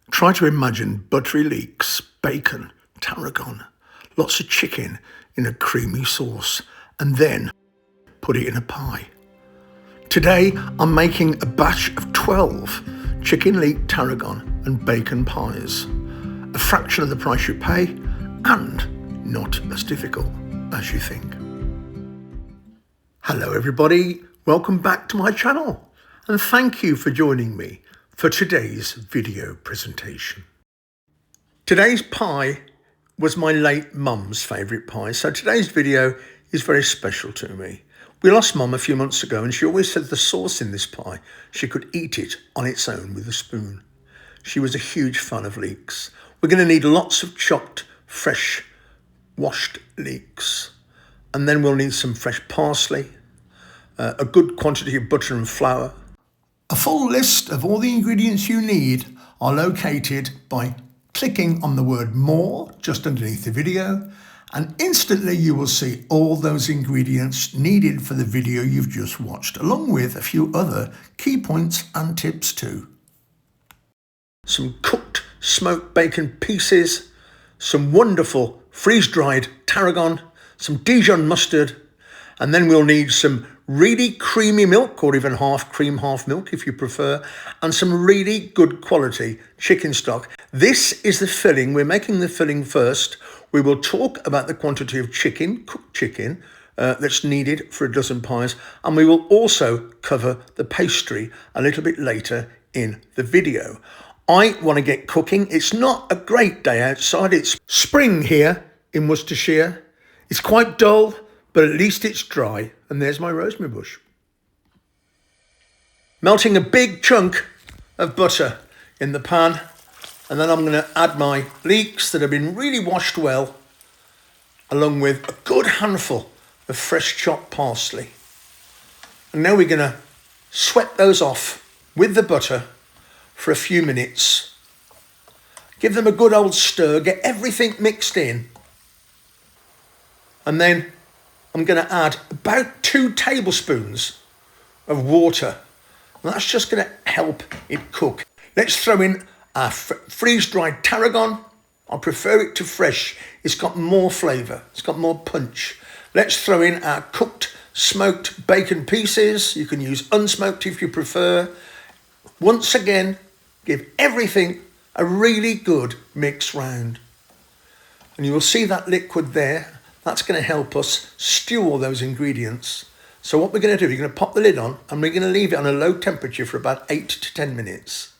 Try to imagine buttery leeks, bacon, tarragon, lots of chicken in a creamy sauce, and then put it in a pie. Today I'm making a batch of 12 chicken leek tarragon and bacon pies, a fraction of the price you pay and not as difficult as you think. Hello everybody, welcome back to my channel and thank you for joining me for today's video presentation. Today's pie was my late mum's favourite pie, so today's video is very special to me. We lost Mum a few months ago and she always said the sauce in this pie, she could eat it on its own with a spoon. She was a huge fan of leeks. We're going to need lots of chopped, fresh, washed leeks. And then we'll need some fresh parsley, a good quantity of butter and flour. A full list of all the ingredients you need are located by clicking on the word more just underneath the video, and instantly you will see all those ingredients needed for the video you've just watched, along with a few other key points and tips too. Some cooked smoked bacon pieces, some wonderful freeze-dried tarragon, some Dijon mustard, and then we'll need some really creamy milk, or even half cream, half milk if you prefer, and some really good quality chicken stock. This is the filling. We're making the filling first. We will talk about the quantity of chicken, cooked chicken, that's needed for a dozen pies, and we will also cover the pastry a little bit later in the video. I want to get cooking. It's not a great day outside. It's spring here in Worcestershire. It's quite dull, but at least it's dry. And there's my rosemary bush. Melting a big chunk of butter in the pan. And then I'm going to add my leeks that have been really washed well, along with a good handful of fresh chopped parsley. And now we're going to sweat those off with the butter for a few minutes. Give them a good old stir, get everything mixed in. And then I'm going to add about 2 tablespoons of water. And that's just going to help it cook. Let's throw in our freeze-dried tarragon. I prefer it to fresh. It's got more flavour. It's got more punch. Let's throw in our cooked smoked bacon pieces. You can use unsmoked if you prefer. Once again, give everything a really good mix round. And you will see that liquid there. That's going to help us stew all those ingredients. So what we're going to do, we're going to pop the lid on and we're going to leave it on a low temperature for about 8 to 10 minutes.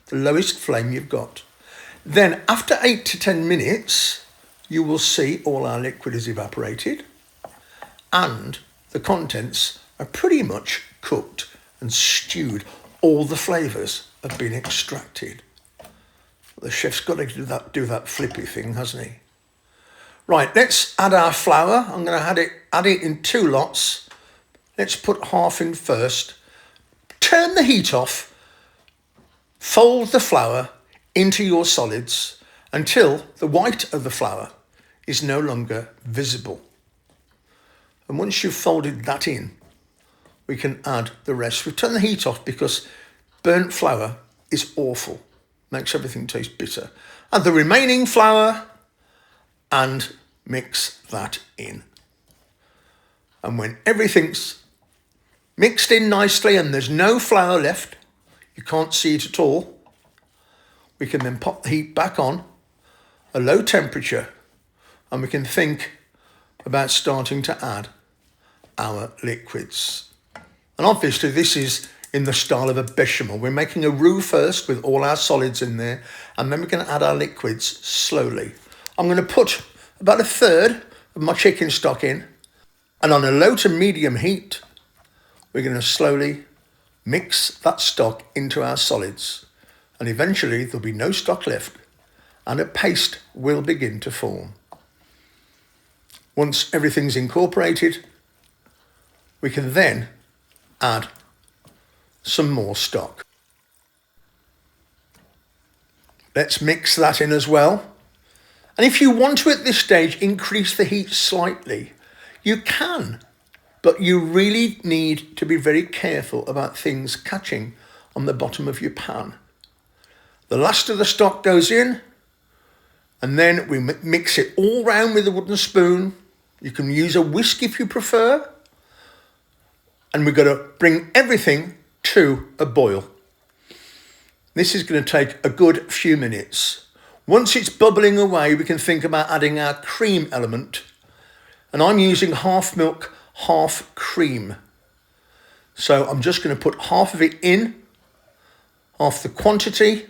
The lowest flame you've got. Then after 8 to 10 minutes, you will see all our liquid is evaporated and the contents are pretty much cooked and stewed. All the flavours have been extracted. The chef's got to do that flippy thing, hasn't he? Right, let's add our flour. I'm going to add it in 2 lots. Let's put half in first. Turn the heat off. Fold the flour into your solids until the white of the flour is no longer visible. And once you've folded that in, we can add the rest. We've turned the heat off because burnt flour is awful. Makes everything taste bitter. Add the remaining flour and mix that in. And when everything's mixed in nicely and there's no flour left, you can't see it at all, we can then pop the heat back on a low temperature and we can think about starting to add our liquids. And obviously this is in the style of a bechamel. We're making a roux first with all our solids in there, and then we're going to add our liquids slowly. I'm going to put about 1/3 of my chicken stock in, and on a low to medium heat, we're going to slowly mix that stock into our solids. And eventually there'll be no stock left and a paste will begin to form. Once everything's incorporated, we can then add some more stock. Let's mix that in as well. And if you want to at this stage increase the heat slightly, you can, but you really need to be very careful about things catching on the bottom of your pan. The last of the stock goes in, and then we mix it all round with a wooden spoon. You can use a whisk if you prefer. And we've got to bring everything to a boil. This is going to take a good few minutes. Once it's bubbling away, we can think about adding our cream element. And I'm using half milk, half cream. So I'm just going to put half of it in, half the quantity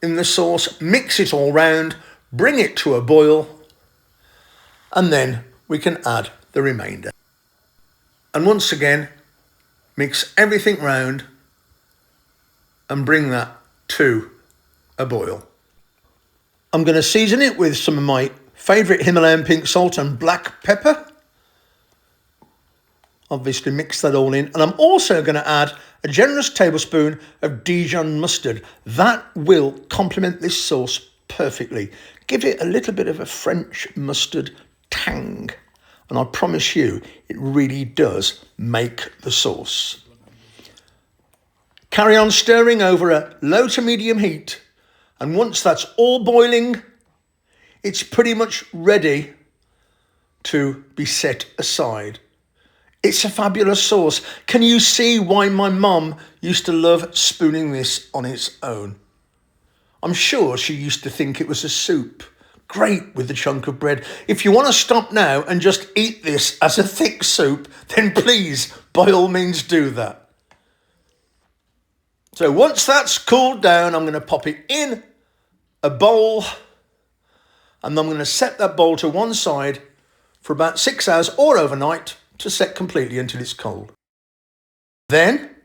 in the sauce, mix it all round, bring it to a boil, and then we can add the remainder. And once again, mix everything round and bring that to a boil. I'm going to season it with some of my favourite Himalayan pink salt and black pepper. Obviously mix that all in. And I'm also going to add a generous tablespoon of Dijon mustard. That will complement this sauce perfectly. Give it a little bit of a French mustard tang. And I promise you, it really does make the sauce. Carry on stirring over a low to medium heat. And once that's all boiling, it's pretty much ready to be set aside. It's a fabulous sauce. Can you see why my mum used to love spooning this on its own? I'm sure she used to think it was a soup. Great with a chunk of bread. If you want to stop now and just eat this as a thick soup, then please, by all means, do that. So once that's cooled down, I'm going to pop it in a bowl, and I'm going to set that bowl to one side for about 6 hours or overnight to set completely until it's cold. Then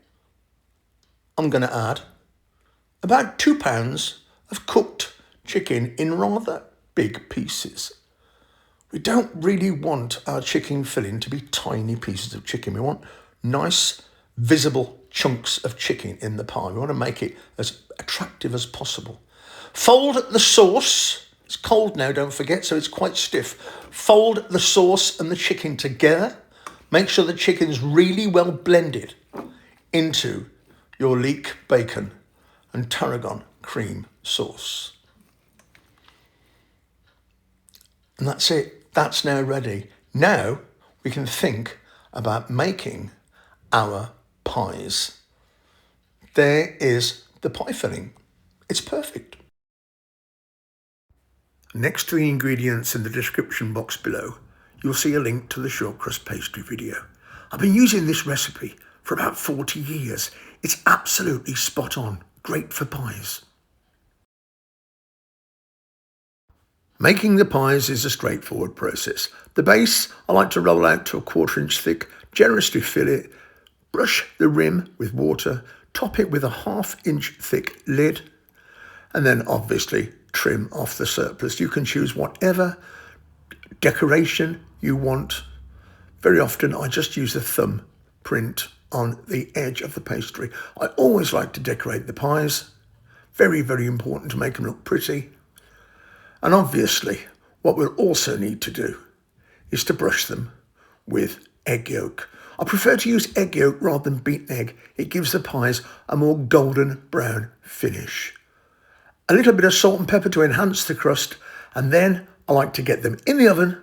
I'm going to add about 2 pounds of cooked chicken in rather big pieces. We don't really want our chicken filling to be tiny pieces of chicken. We want nice, visible chunks of chicken in the pie. We want to make it as attractive as possible. Fold the sauce. It's cold now, don't forget, so it's quite stiff. Fold the sauce and the chicken together. Make sure the chicken's really well blended into your Leek bacon and tarragon cream sauce. And that's it. That's now ready. Now we can think about making our pies. There is the pie filling. It's perfect. Next to the ingredients in the description box below, you'll see a link to the short crust pastry video. I've been using this recipe for about 40 years. It's absolutely spot on. Great for pies. Making the pies is a straightforward process. The base I like to roll out to a 1/4 inch thick, generously fill it, brush the rim with water, top it with a 1/2 inch thick lid, and then obviously trim off the surplus. You can choose whatever decoration you want. Very often I just use a thumb print on the edge of the pastry. I always like to decorate the pies. Very, very important to make them look pretty. And obviously what we'll also need to do is to brush them with egg yolk. I prefer to use egg yolk rather than beaten egg. It gives the pies a more golden brown finish. A little bit of salt and pepper to enhance the crust, and then I like to get them in the oven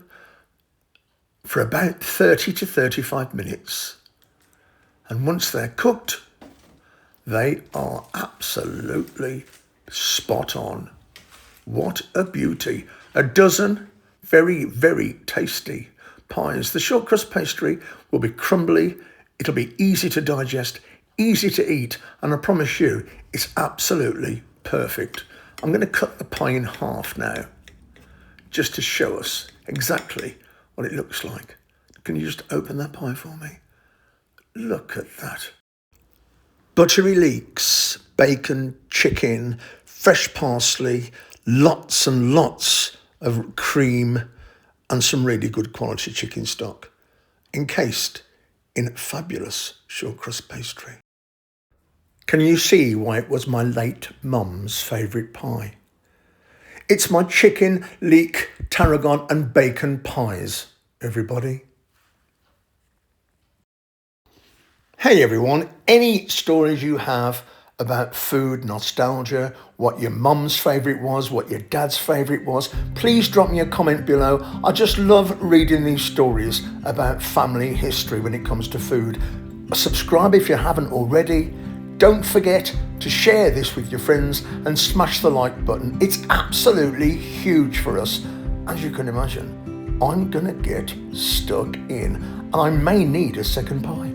for about 30 to 35 minutes. And once they're cooked, they are absolutely spot on. What a beauty. A dozen very, very tasty pies. The short crust pastry will be crumbly. It'll be easy to digest, easy to eat, and I promise you, it's absolutely perfect. I'm going to cut the pie in half now, just to show us exactly what it looks like. Can you just open that pie for me? Look at that. Buttery leeks, bacon, chicken, fresh parsley, lots and lots of cream, and some really good quality chicken stock, encased in fabulous short crust pastry. Can you see why it was my late mum's favourite pie? It's my chicken, leek, tarragon and bacon pies, everybody. Hey everyone, any stories you have about food nostalgia, what your mum's favourite was, what your dad's favourite was, please drop me a comment below. I just love reading these stories about family history when it comes to food. Subscribe if you haven't already. Don't forget to share this with your friends and smash the like button. It's absolutely huge for us. As you can imagine, I'm gonna get stuck in and I may need a second pie.